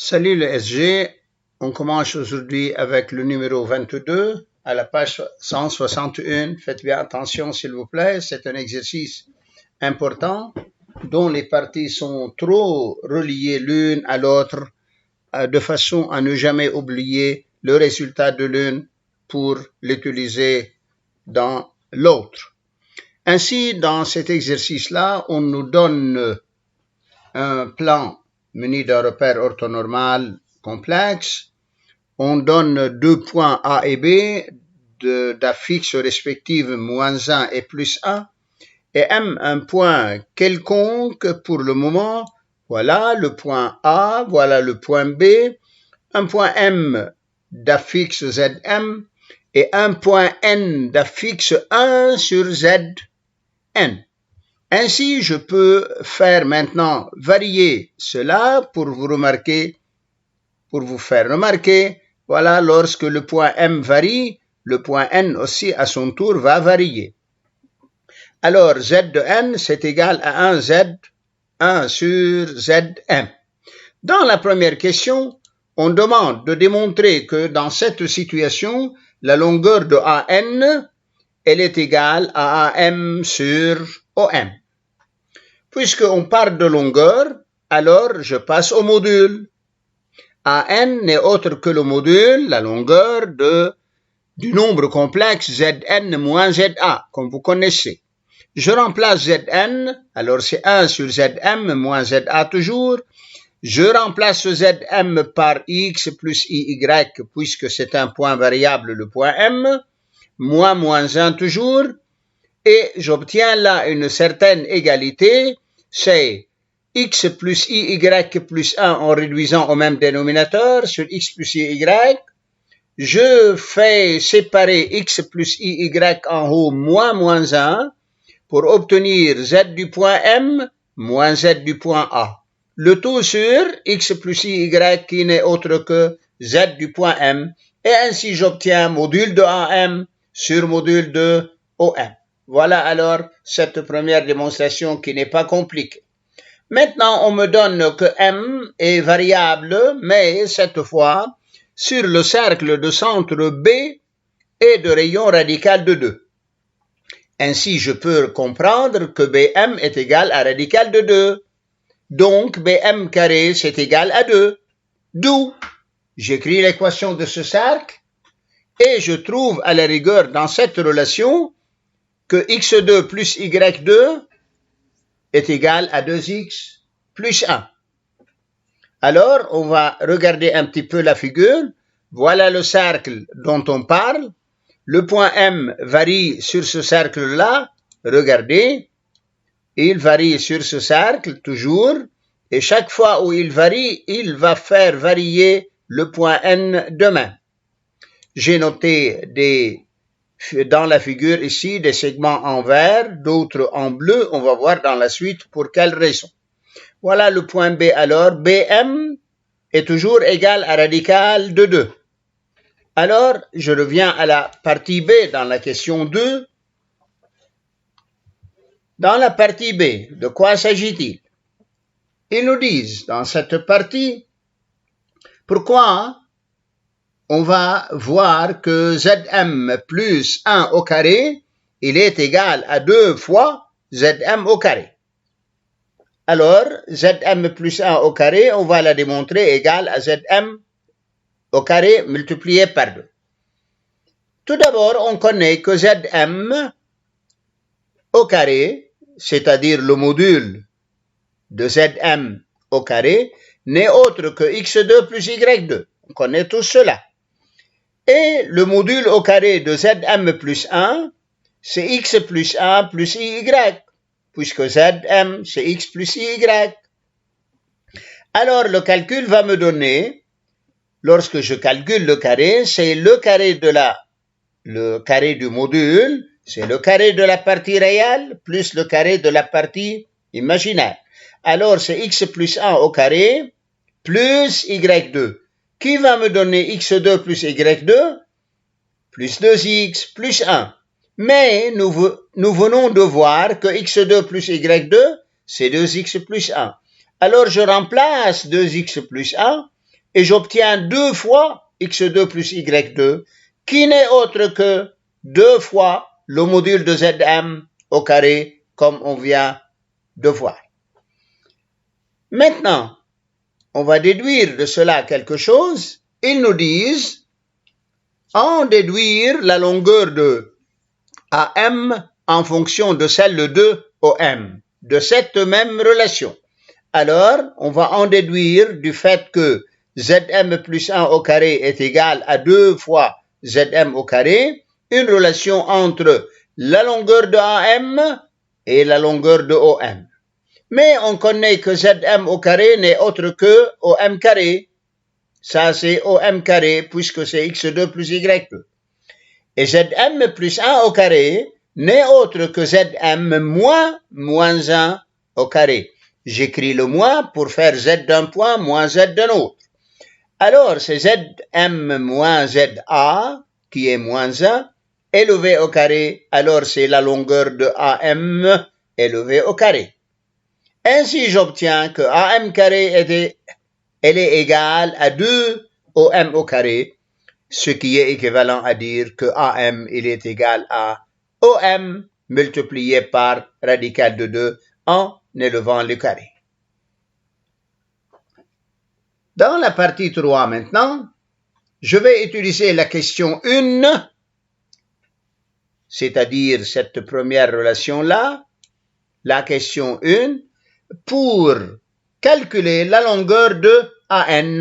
Salut le SG, on commence aujourd'hui avec le numéro 22 à la page 161. Faites bien attention s'il vous plaît, c'est un exercice important dont les parties sont trop reliées l'une à l'autre de façon à ne jamais oublier le résultat de l'une pour l'utiliser dans l'autre. Ainsi, dans cet exercice-là, on nous donne un plan muni d'un repère orthonormal complexe. On donne deux points A et B d'affixes respectives moins 1 et plus 1 et M un point quelconque pour le moment. Voilà le point A, voilà le point B, un point M d'affixe ZM et un point N d'affixe 1 sur ZN. Ainsi, je peux faire maintenant varier cela pour vous faire remarquer, voilà, lorsque le point M varie, le point N aussi à son tour va varier. Alors, Z de N, c'est égal à 1 Z1 sur Zm. Dans la première question, on demande de démontrer que dans cette situation, la longueur de AN, elle est égale à AM sur OM. Puisqu'on parle de longueur, alors je passe au module. AN n'est autre que le module, la longueur du nombre complexe Zn moins Za, comme vous connaissez. Je remplace Zn, alors c'est 1 sur Zm moins Za toujours. Je remplace Zm par x plus iy, puisque c'est un point variable, le point M, moins 1 toujours, et j'obtiens là une certaine égalité, c'est x plus iy plus 1 en réduisant au même dénominateur sur x plus iy. Je fais séparer x plus iy en haut moins 1 pour obtenir z du point M moins z du point A. Le tout sur x plus iy qui n'est autre que z du point M. Et ainsi j'obtiens module de AM sur module de OM. Voilà alors cette première démonstration qui n'est pas compliquée. Maintenant, on me donne que M est variable, mais cette fois, sur le cercle de centre B et de rayon radical de 2. Ainsi, je peux comprendre que BM est égal à radical de 2. Donc, BM carré, c'est égal à 2. D'où j'écris l'équation de ce cercle et je trouve à la rigueur dans cette relation que x2 plus y2 est égal à 2x plus 1. Alors, on va regarder un petit peu la figure. Voilà le cercle dont on parle. Le point M varie sur ce cercle-là. Regardez, il varie sur ce cercle toujours. Et chaque fois où il varie, il va faire varier le point N de même. J'ai noté dans la figure ici des segments en vert, d'autres en bleu. On va voir dans la suite pour quelle raison. Voilà le point B alors. BM est toujours égal à radical de 2. Alors, je reviens à la partie B dans la question 2. Dans la partie B, de quoi s'agit-il? Ils nous disent dans cette partie pourquoi on va voir que Zm plus 1 au carré, il est égal à 2 fois Zm au carré. Alors, Zm plus 1 au carré, on va la démontrer égale à Zm au carré multiplié par 2. Tout d'abord, on connaît que Zm au carré, c'est-à-dire le module de Zm au carré, n'est autre que x2 plus y2. On connaît tout cela. Et le module au carré de Zm plus 1, c'est x plus 1 plus iy, puisque Zm, c'est x plus iy. Alors, le calcul va me donner, lorsque je calcule le carré, c'est le carré du module, c'est le carré de la partie réelle, plus le carré de la partie imaginaire. Alors, c'est x plus 1 au carré, plus y2. Qui va me donner x2 plus y2? Plus 2x, plus 1. Mais nous venons de voir que x2 plus y2, c'est 2x plus 1. Alors, je remplace 2x plus 1 et j'obtiens 2 fois x2 plus y2, qui n'est autre que 2 fois le module de Zm au carré, comme on vient de voir. Maintenant, on va déduire de cela quelque chose. Ils nous disent, en déduire la longueur de AM en fonction de celle de OM, de cette même relation. Alors, on va en déduire du fait que Zm plus 1 au carré est égal à 2 fois Zm au carré, une relation entre la longueur de AM et la longueur de OM. Mais on connaît que Zm au carré n'est autre que OM carré. Ça, c'est OM carré, puisque c'est x2 plus y2. Et Zm plus 1 au carré n'est autre que Zm moins 1 au carré. J'écris le moins pour faire Z d'un point moins Z d'un autre. Alors, c'est Zm moins Za, qui est moins 1, élevé au carré. Alors, c'est la longueur de AM élevée au carré. Ainsi, j'obtiens que AM carré elle est égale à 2 OM au carré, ce qui est équivalent à dire que AM il est égal à OM multiplié par radical de 2 en élevant le carré. Dans la partie 3 maintenant, je vais utiliser la question 1, c'est-à-dire cette première relation-là, la question 1, pour calculer la longueur de AN.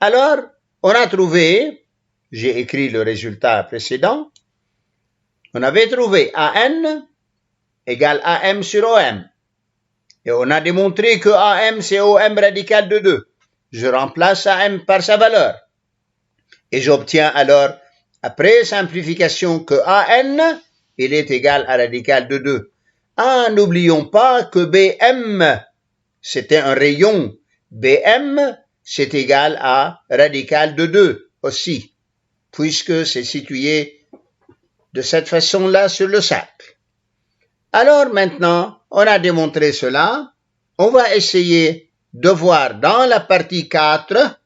Alors, on a trouvé, j'ai écrit le résultat précédent, on avait trouvé AN égale AM sur OM. Et on a démontré que AM c'est OM radical de 2. Je remplace AM par sa valeur. Et j'obtiens alors, après simplification, que AN il est égal à radical de 2. Ah, n'oublions pas que BM, c'était un rayon. BM, c'est égal à radical de 2 aussi, puisque c'est situé de cette façon-là sur le cercle. Alors maintenant, on a démontré cela. On va essayer de voir dans la partie 4,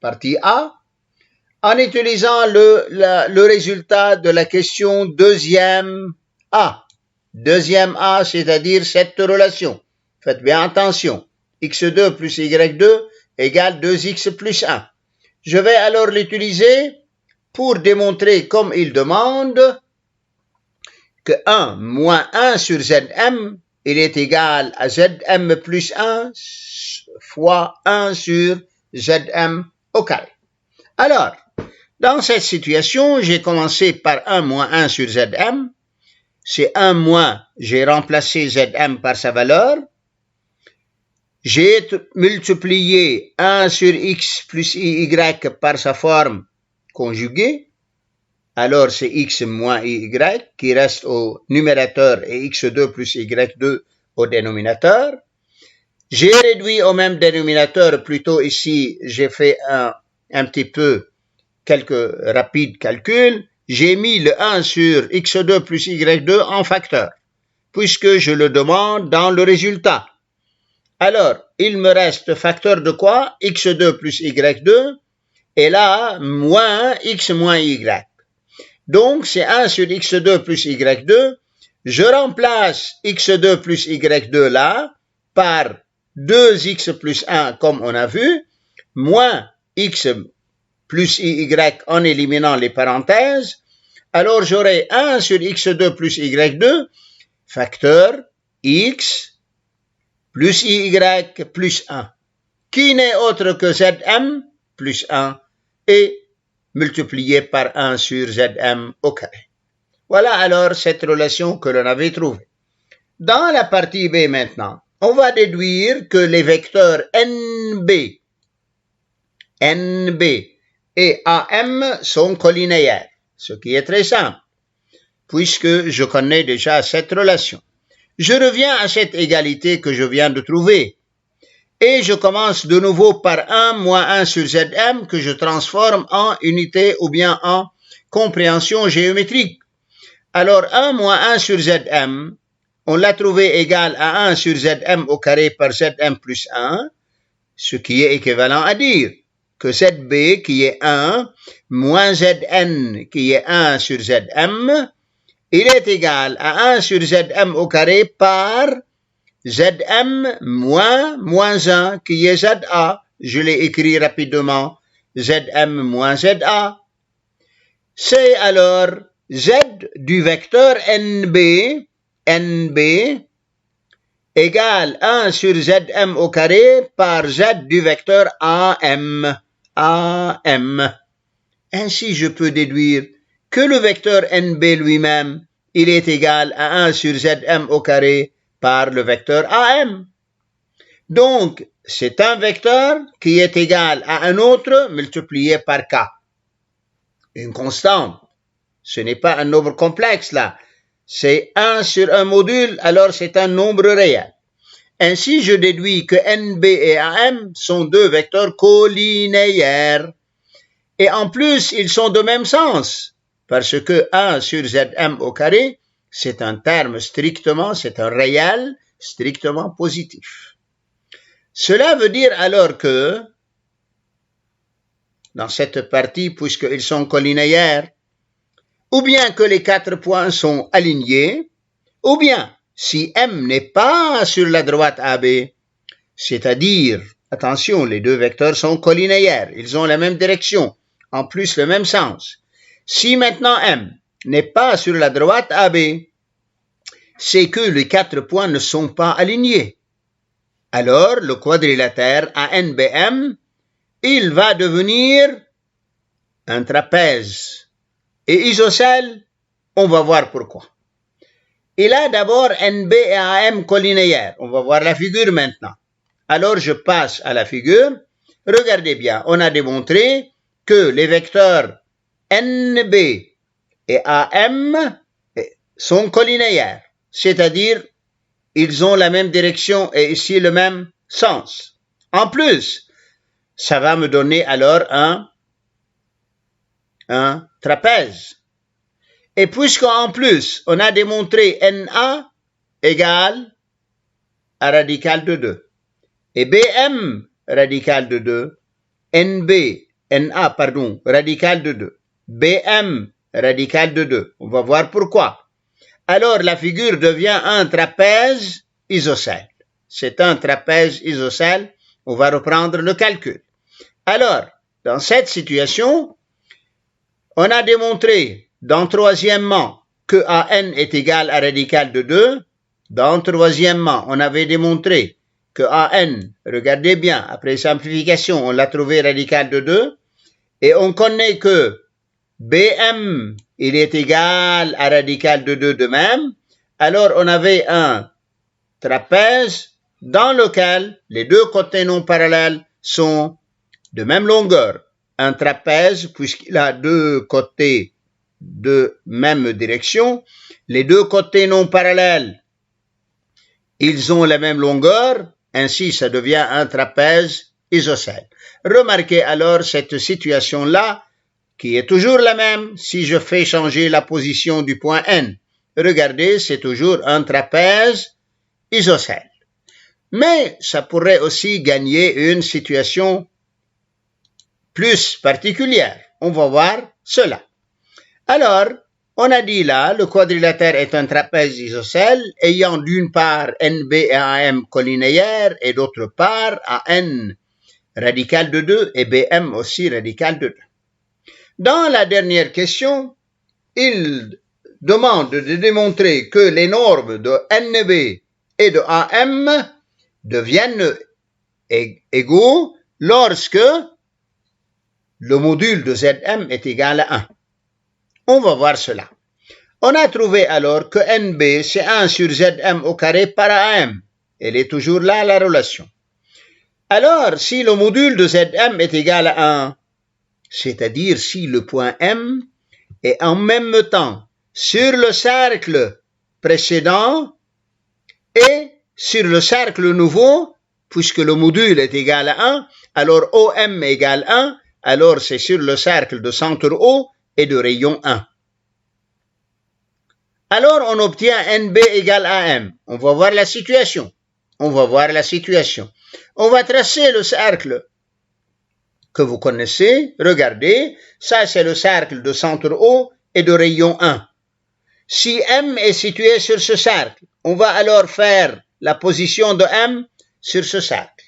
partie A, en utilisant le résultat de la question deuxième A. Deuxième A, c'est-à-dire cette relation. Faites bien attention. x2 plus y2 égale 2x plus 1. Je vais alors l'utiliser pour démontrer, comme il demande, que 1 moins 1 sur Zm, il est égal à Zm plus 1 fois 1 sur Zm au carré. Alors, dans cette situation, j'ai commencé par 1 moins 1 sur Zm. C'est 1 moins, j'ai remplacé Zm par sa valeur. J'ai multiplié 1 sur x plus y par sa forme conjuguée. Alors, c'est x moins y qui reste au numérateur et x2 plus y2 au dénominateur. J'ai réduit au même dénominateur, plutôt ici, j'ai fait un petit peu quelques rapides calculs. J'ai mis le 1 sur x2 plus y2 en facteur, puisque je le demande dans le résultat. Alors, il me reste facteur de quoi? x2 plus y2, et là, moins x moins y. Donc, c'est 1 sur x2 plus y2. Je remplace x2 plus y2 là par 2x plus 1, comme on a vu, moins x plus y en éliminant les parenthèses. Alors, j'aurai 1 sur x2 plus y2, facteur x plus y plus 1, qui n'est autre que Zm plus 1 et multiplié par 1 sur Zm au carré. Voilà alors cette relation que l'on avait trouvée. Dans la partie B maintenant, on va déduire que les vecteurs NB et AM sont collinéaires, ce qui est très simple, puisque je connais déjà cette relation. Je reviens à cette égalité que je viens de trouver, et je commence de nouveau par 1 moins 1 sur Zm que je transforme en unité ou bien en compréhension géométrique. Alors 1 moins 1 sur Zm, on l'a trouvé égal à 1 sur Zm au carré par Zm plus 1, ce qui est équivalent à dire que ZB qui est 1 moins Zn qui est 1 sur Zm, il est égal à 1 sur Zm au carré par Zm moins 1 qui est Za. Je l'ai écrit rapidement. Zm moins Za. C'est alors Z du vecteur NB égale 1 sur Zm au carré par Z du vecteur AM. Ainsi, je peux déduire que le vecteur NB lui-même, il est égal à 1 sur Zm au carré par le vecteur AM. Donc, c'est un vecteur qui est égal à un autre multiplié par K. Une constante. Ce n'est pas un nombre complexe là. C'est 1 sur un module, alors c'est un nombre réel. Ainsi, je déduis que NB et AM sont deux vecteurs collinéaires. Et en plus, ils sont de même sens, parce que 1 sur Zm au carré, c'est un terme strictement, c'est un réel strictement positif. Cela veut dire alors que, dans cette partie, puisqu'ils sont collinéaires, ou bien que les 4 points sont alignés, ou bien, si M n'est pas sur la droite AB, c'est-à-dire, attention, les deux vecteurs sont collinéaires, ils ont la même direction, en plus le même sens. Si maintenant M n'est pas sur la droite AB, c'est que les 4 points ne sont pas alignés. Alors, le quadrilatère ANBM, il va devenir un trapèze. Et isocèle, on va voir pourquoi. Il a d'abord NB et AM collinéaires. On va voir la figure maintenant. Alors, je passe à la figure. Regardez bien, on a démontré que les vecteurs NB et AM sont collinéaires, c'est-à-dire ils ont la même direction et ici le même sens. En plus, ça va me donner alors un trapèze. Et puisqu'en plus, on a démontré NA égale à radical de 2, et BM radical de 2, NA, radical de 2, BM radical de 2. On va voir pourquoi. Alors, la figure devient un trapèze isocèle. C'est un trapèze isocèle. On va reprendre le calcul. Alors, dans cette situation, on a démontré, troisièmement, que AN est égal à radical de 2. Troisièmement, on avait démontré que AN, regardez bien, après simplification, on l'a trouvé radical de 2. Et on connaît que BM, il est égal à radical de 2 de même. Alors, on avait un trapèze dans lequel les deux côtés non parallèles sont de même longueur. Un trapèze, puisqu'il a deux côtés de même direction, les deux côtés non parallèles, ils ont la même longueur, ainsi ça devient un trapèze isocèle. Remarquez alors cette situation-là, qui est toujours la même si je fais changer la position du point N. Regardez, c'est toujours un trapèze isocèle. Mais ça pourrait aussi gagner une situation plus particulière. On va voir cela. Alors, on a dit là, le quadrilatère est un trapèze isocèle ayant d'une part NB et AM collinéaires et d'autre part AN radical de 2 et BM aussi radical de 2. Dans la dernière question, il demande de démontrer que les normes de NB et de AM deviennent égaux lorsque le module de Zm est égal à 1. On va voir cela. On a trouvé alors que NB, c'est 1 sur Zm au carré par AM. Elle est toujours là, la relation. Alors, si le module de Zm est égal à 1, c'est-à-dire si le point M est en même temps sur le cercle précédent et sur le cercle nouveau, puisque le module est égal à 1, alors OM égale 1, alors c'est sur le cercle de centre O et de rayon 1. Alors on obtient NB égale AM. On va voir la situation. On va tracer le cercle que vous connaissez. Regardez, ça c'est le cercle de centre O et de rayon 1. Si M est situé sur ce cercle, on va alors faire la position de M sur ce cercle.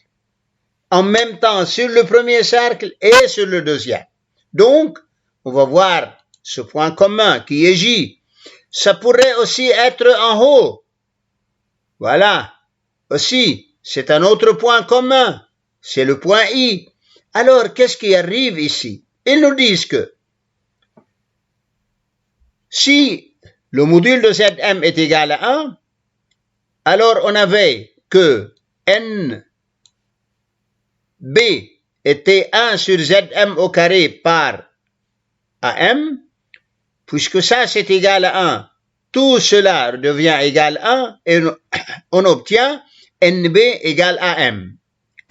En même temps sur le premier cercle et sur le deuxième. Donc, on va voir ce point commun qui est J. Ça pourrait aussi être en haut. Voilà. Aussi, c'est un autre point commun. C'est le point I. Alors, qu'est-ce qui arrive ici? Ils nous disent que si le module de Zm est égal à 1, alors on avait que NB était 1 sur Zm au carré par AM, puisque ça c'est égal à 1. Tout cela devient égal à 1 et on obtient NB égale à M.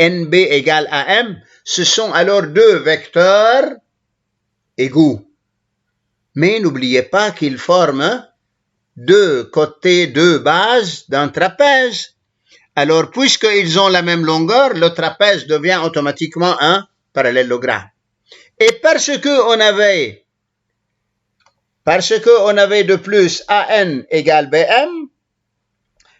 NB égale à M, ce sont alors deux vecteurs égaux. Mais n'oubliez pas qu'ils forment deux côtés, deux bases d'un trapèze. Alors, puisqu'ils ont la même longueur, le trapèze devient automatiquement un parallélogramme. Et parce qu'on avait de plus AN égale BM,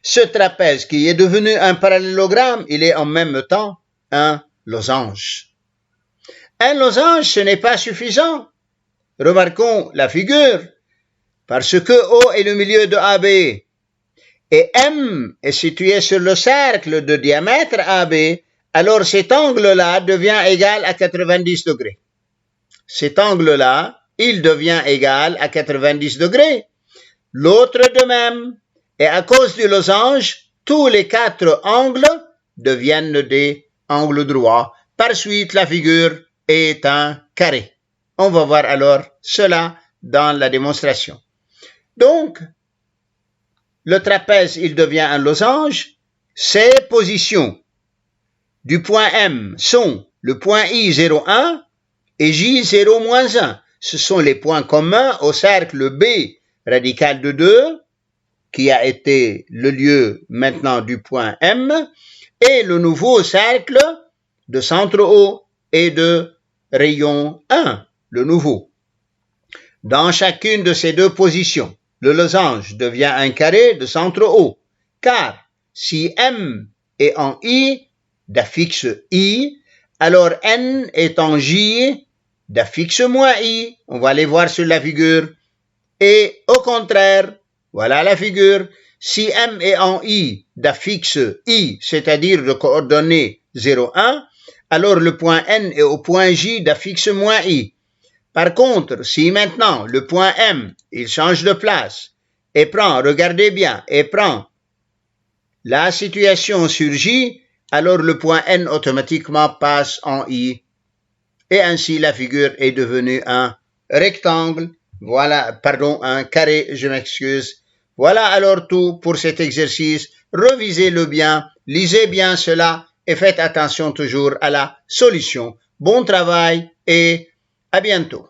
ce trapèze qui est devenu un parallélogramme, il est en même temps un losange. Un losange, ce n'est pas suffisant. Remarquons la figure. Parce que O est le milieu de AB et M est situé sur le cercle de diamètre AB, alors cet angle-là devient égal à 90 degrés. Cet angle-là, il devient égal à 90 degrés. L'autre de même. Et à cause du losange, tous les quatre angles deviennent des angles droits. Par suite, la figure est un carré. On va voir alors cela dans la démonstration. Donc, le trapèze, il devient un losange. Ses positions du point M sont le point I 0,1 et J 0,-1. Ce sont les points communs au cercle B radical de 2, qui a été le lieu maintenant du point M, et le nouveau cercle de centre O et de rayon 1, le nouveau. Dans chacune de ces deux positions, le losange devient un carré de centre O, car si M est en I d'affixe I, alors N est en J d'affixe moins I. On va les voir sur la figure. Et au contraire, voilà la figure. Si M est en I d'affixe I, c'est-à-dire de coordonnées 0, 1, alors le point N est au point J d'affixe moins I. Par contre, si maintenant le point M, il change de place et prend, regardez bien, et prend la situation sur J, alors le point N automatiquement passe en I. Et ainsi la figure est devenue un rectangle. Voilà, pardon, un carré, je m'excuse. Voilà alors tout pour cet exercice. Revisez-le bien, lisez bien cela et faites attention toujours à la solution. Bon travail et à bientôt.